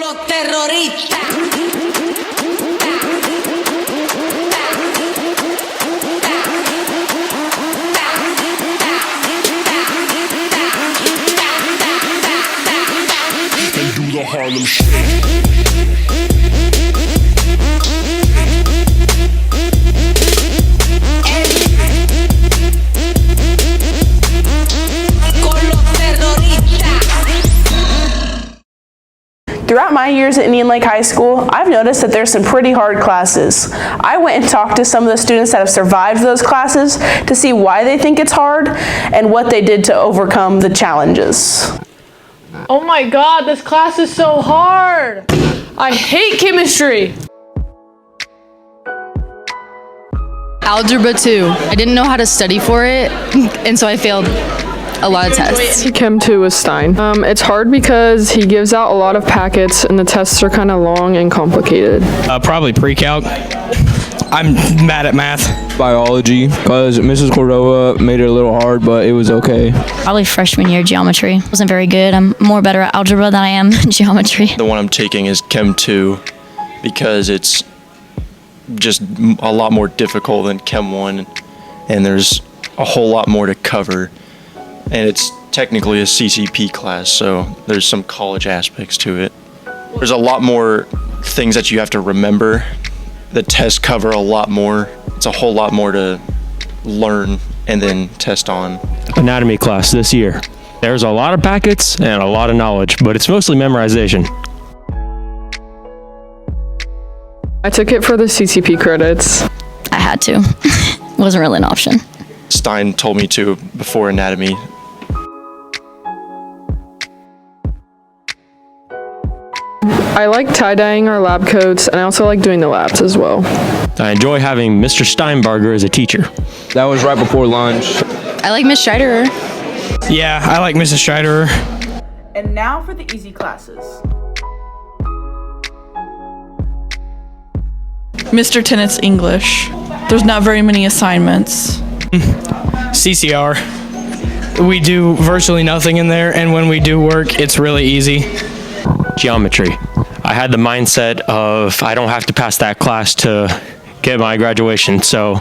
los terroristas. And do the Harlem Shake. Throughout my years at Indian Lake High School, I've noticed that there's some pretty hard classes. I went and talked to some of the students that have survived those classes to see why they think it's hard and what they did to overcome the challenges. Oh my God, this class is so hard. I hate chemistry. Algebra 2. I didn't know how to study for it, and so I failed a lot of tests. Chem 2 with Stein. It's hard because he gives out a lot of packets and the tests are kind of long and complicated. Probably pre-calc. I'm mad at math. Biology, because Mrs. Cordova made it a little hard, but it was okay. Probably freshman year geometry. Wasn't very good. I'm more better at algebra than I am geometry. The one I'm taking is Chem 2 because it's just a lot more difficult than Chem 1 and there's a whole lot more to cover. And it's technically a CCP class, so there's some college aspects to it. There's a lot more things that you have to remember. The tests cover a lot more. It's a whole lot more to learn and then test on. Anatomy class this year. There's a lot of packets and a lot of knowledge, but it's mostly memorization. I took it for the CCP credits. I had to. Wasn't really an option. Stein told me to before anatomy. I like tie-dyeing our lab coats, and I also like doing the labs as well. I enjoy having Mr. Steinbarger as a teacher. That was right before lunch. I like Miss Scheiderer. Yeah, I like Mrs. Scheiderer. And now for the easy classes. Mr. Tennett's English. There's not very many assignments. CCR. We do virtually nothing in there, and when we do work, it's really easy. Geometry. I had the mindset of I don't have to pass that class to get my graduation, so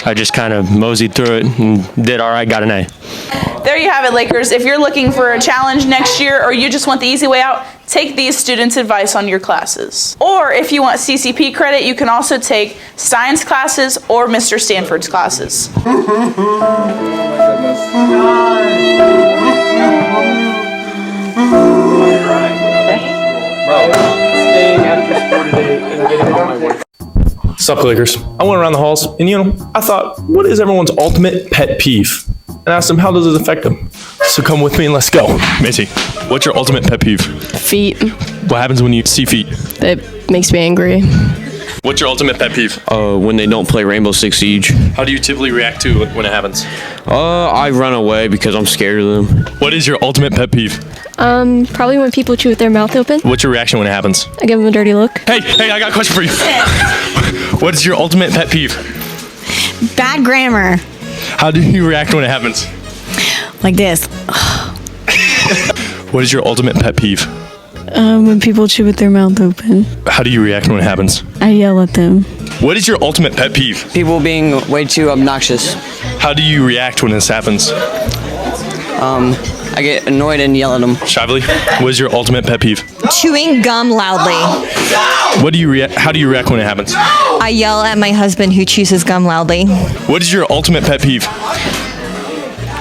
I just kind of moseyed through it and did all right, got an A. There you have it, Lakers. If you're looking for a challenge next year or you just want the easy way out, take these students' advice on your classes. Or if you want CCP credit, you can also take Stein's classes or Mr. Stanford's classes. Sup, Lakers? I went around the halls, and I thought, what is everyone's ultimate pet peeve? And asked them, how does it affect them? So come with me and let's go. Macy, what's your ultimate pet peeve? Feet. What happens when you see feet? It makes me angry. What's your ultimate pet peeve? When they don't play Rainbow Six Siege. How do you typically react to it when it happens? I run away because I'm scared of them. What is your ultimate pet peeve? Probably when people chew with their mouth open. What's your reaction when it happens? I give them a dirty look. Hey, I got a question for you. What is your ultimate pet peeve? Bad grammar. How do you react when it happens? Like this. What is your ultimate pet peeve? When people chew with their mouth open. How do you react when it happens? I yell at them. What is your ultimate pet peeve? People being way too obnoxious. How do you react when this happens? I get annoyed and yell at them. Shively, what is your ultimate pet peeve? Chewing gum loudly. How do you react when it happens? I yell at my husband who chews his gum loudly. What is your ultimate pet peeve?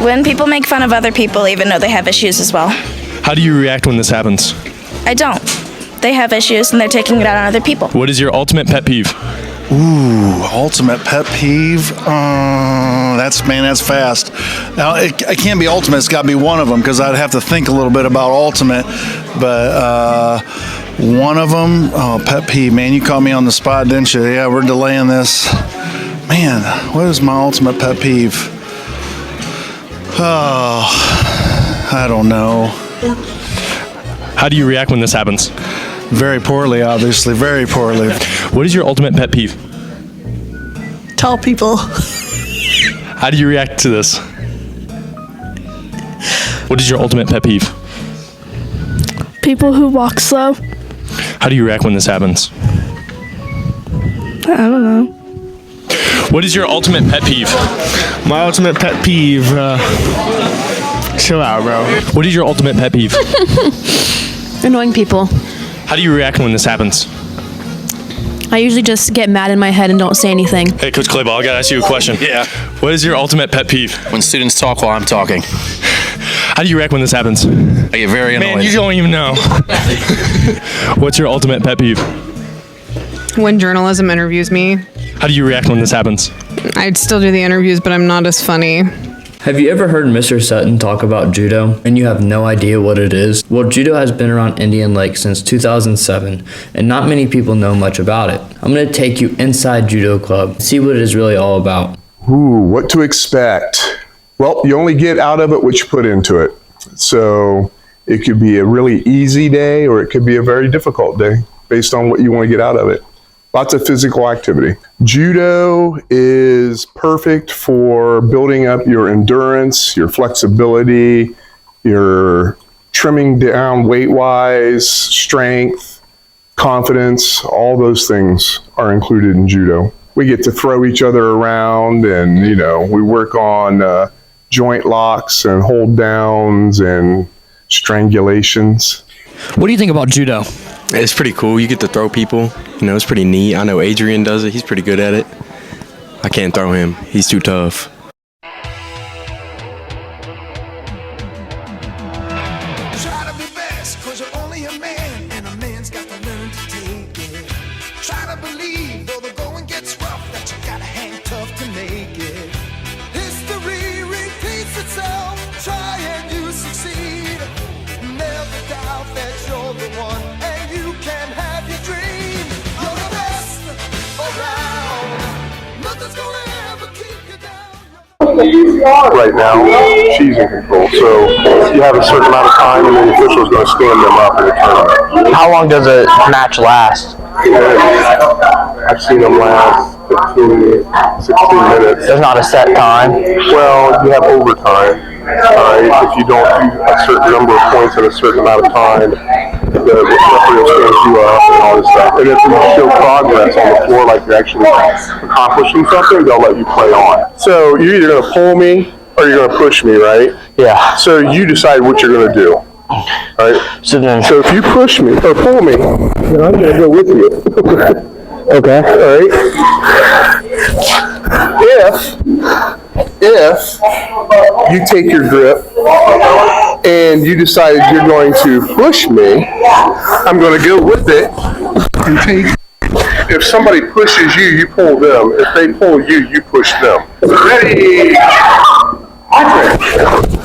When people make fun of other people even though they have issues as well. How do you react when this happens? I don't. They have issues and they're taking it out on other people. What is your ultimate pet peeve? Ooh, ultimate pet peeve? That's fast. Now, it can't be ultimate. It's got to be one of them because I'd have to think a little bit about ultimate. But one of them, pet peeve, man, you caught me on the spot, didn't you? Yeah, we're delaying this. Man, what is my ultimate pet peeve? Oh, I don't know. How do you react when this happens? Very poorly, obviously. Very poorly. What is your ultimate pet peeve? Tall people. How do you react to this? What is your ultimate pet peeve? People who walk slow. How do you react when this happens? I don't know. What is your ultimate pet peeve? My ultimate pet peeve, chill out, bro. What is your ultimate pet peeve? Annoying people. How do you react when this happens? I usually just get mad in my head and don't say anything. Hey, Coach Clayball, I gotta ask you a question. Yeah. What is your ultimate pet peeve? When students talk while I'm talking. How do you react when this happens? I get very annoyed. Man, you don't even know. What's your ultimate pet peeve? When journalism interviews me, How do you react when this happens? I'd still do the interviews, but I'm not as funny. Have you ever heard Mr. Sutton talk about judo and you have no idea what it is? Well, judo has been around Indian Lake since 2007 and not many people know much about it. I'm going to take you inside Judo Club and see what it is really all about. Ooh, what to expect? Well, you only get out of it what you put into it. So it could be a really easy day or it could be a very difficult day based on what you want to get out of it. Lots of physical activity. Judo is perfect for building up your endurance, your flexibility, your trimming down weight-wise, strength, confidence, all those things are included in judo. We get to throw each other around and, we work on joint locks and hold downs and strangulations. What do you think about judo? It's pretty cool. You get to throw people. It's pretty neat. I know Adrian does it. He's pretty good at it. I can't throw him. He's too tough. Try to be best, 'cause you're only a man, and a man's got to learn to take it. Try to believe, though the going gets rough, that you gotta hang tough to make it. History repeats itself. Try and you succeed. Never doubt that you're the one, and you can have your dream. You're the best around. Nothing's gonna ever keep you down. Right now, she's in control. So you have a certain amount of time and the official's going to stand them up in a tournament. How long does a match last? I've seen them last 15, 16 minutes. There's not a set time. Well, you have overtime. If you don't do a certain number of points in a certain amount of time, the referee will stand you up and all this stuff. And if you show progress on the floor, like you're actually accomplishing something, they'll let you play on. So you're either going to pull me or you're going to push me, right? Yeah. So you decide what you're going to do. Right? So if you push me or pull me, then I'm going to go with you. Okay. All right. If you take your grip and you decide you're going to push me, I'm going to go with it and take. If somebody pushes you, you pull them. If they pull you, you push them. Ready?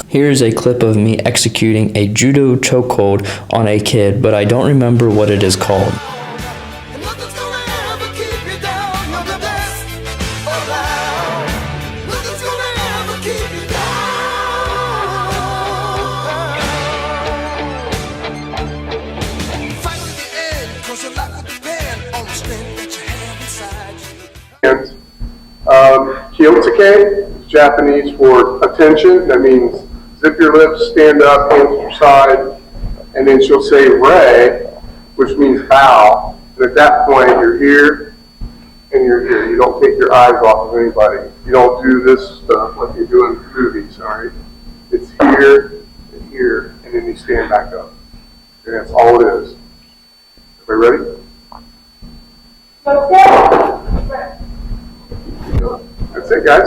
Here's a clip of me executing a judo chokehold on a kid, but I don't remember what it is called. Kyotake is Japanese for attention. That means zip your lips, stand up, hands to your side, and then she'll say re, which means bow. And at that point, you're here and you're here. You don't take your eyes off of anybody. You don't do this stuff like you do in movies, all right? It's here and here, and then you stand back up. And that's all it is. Everybody ready? That's it, guys.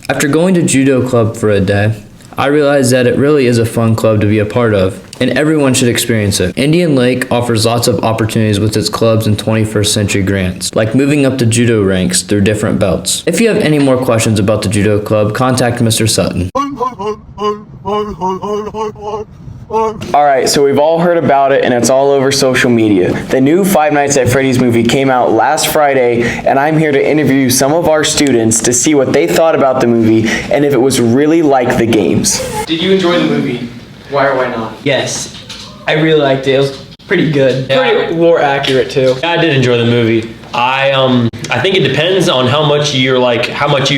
After going to Judo Club for a day, I realized that it really is a fun club to be a part of, and everyone should experience it. Indian Lake offers lots of opportunities with its clubs and 21st century grants, like moving up the judo ranks through different belts. If you have any more questions about the Judo Club, contact Mr. Sutton. Alright, so we've all heard about it and it's all over social media. The new Five Nights at Freddy's movie came out last Friday, and I'm here to interview some of our students to see what they thought about the movie and if it was really like the games. Did you enjoy the movie? Why or why not? Yes, I really liked it. It was pretty good. Pretty war accurate too. I did enjoy the movie. I think it depends on how much you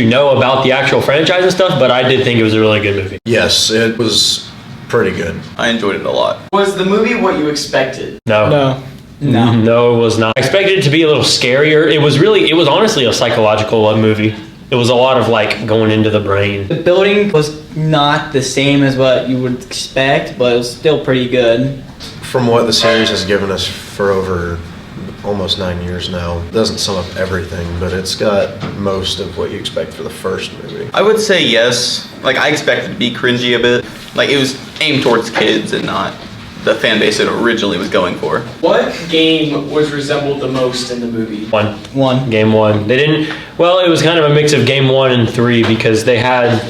know about the actual franchise and stuff, but I did think it was a really good movie. Yes, it was pretty good. I enjoyed it a lot. Was the movie what you expected? No. No, it was not. I expected it to be a little scarier. It was honestly a psychological movie. It was a lot of like going into the brain. The building was not the same as what you would expect, but it was still pretty good. From what the series has given us for over almost 9 years now, it doesn't sum up everything, but it's got most of what you expect for the first movie. I would say yes. Like, I expected to be cringy a bit. Like, it was aimed towards kids and not the fan base it originally was going for. What game was resembled the most in the movie? One. Game 1. They didn't. Well, it was kind of a mix of game 1 and 3 because they had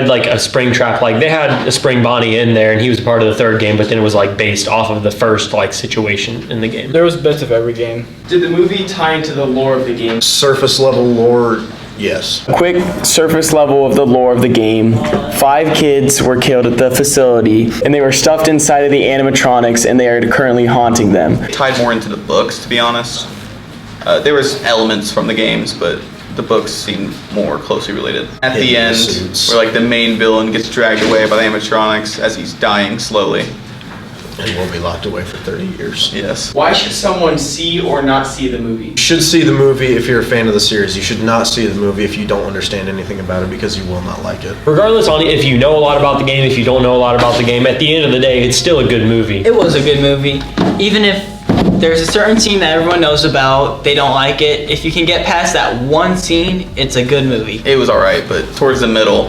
like a spring trap. Like they had a spring Bonnie in there, and he was part of the third game. But then it was like based off of the first like situation in the game. There was bits of every game. Did the movie tie into the lore of the game? Surface level lore, yes. Quick surface level of the lore of the game. 5 kids were killed at the facility, and they were stuffed inside of the animatronics, and they are currently haunting them. It tied more into the books, to be honest. There was elements from the games, but the books seemed more closely related. At the end, where like the main villain gets dragged away by the animatronics as he's dying slowly. And will be locked away for 30 years. Yes. Why should someone see or not see the movie? You should see the movie if you're a fan of the series. You should not see the movie if you don't understand anything about it, because you will not like it. Regardless on if you know a lot about the game, if you don't know a lot about the game, at the end of the day, it's still a good movie. It was a good movie. Even if there's a certain scene that everyone knows about, they don't like it. If you can get past that one scene, it's a good movie. It was alright, but towards the middle,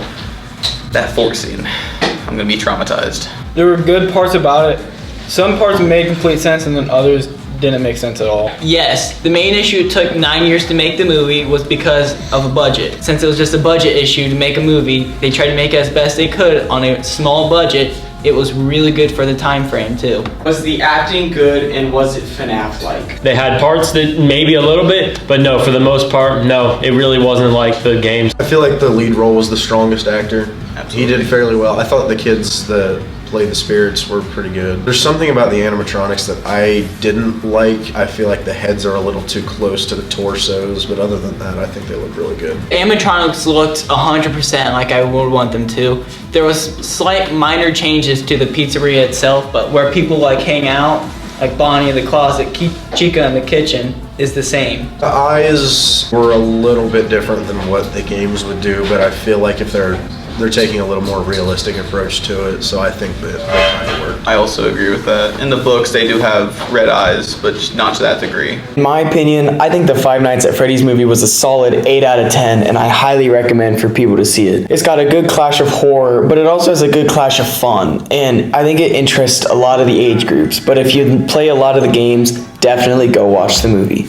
that fork scene, I'm gonna be traumatized. There were good parts about it. Some parts made complete sense, and then others didn't make sense at all. Yes, the main issue it took 9 years to make the movie was because of a budget. Since it was just a budget issue to make a movie, they tried to make it as best they could on a small budget. It was really good for the time frame too. Was the acting good, and was it FNAF-like? They had parts that maybe a little bit, but no, for the most part, no, it really wasn't like the games. I feel like the lead role was the strongest actor. Absolutely. He did fairly well. I thought the kids that played the spirits were pretty good. There's something about the animatronics that I didn't like. I feel like the heads are a little too close to the torsos, but other than that, I think they look really good. Animatronics looked 100% like I would want them to. There was slight minor changes to the pizzeria itself, but where people like hang out, like Bonnie in the closet, Chica in the kitchen, is the same. The eyes were a little bit different than what the games would do, but I feel like if they're taking a little more realistic approach to it, so I think that they kind of work. I also agree with that. In the books, they do have red eyes, but just not to that degree. In my opinion, I think the Five Nights at Freddy's movie was a solid 8 out of 10, and I highly recommend for people to see it. It's got a good clash of horror, but it also has a good clash of fun, and I think it interests a lot of the age groups. But if you play a lot of the games, definitely go watch the movie.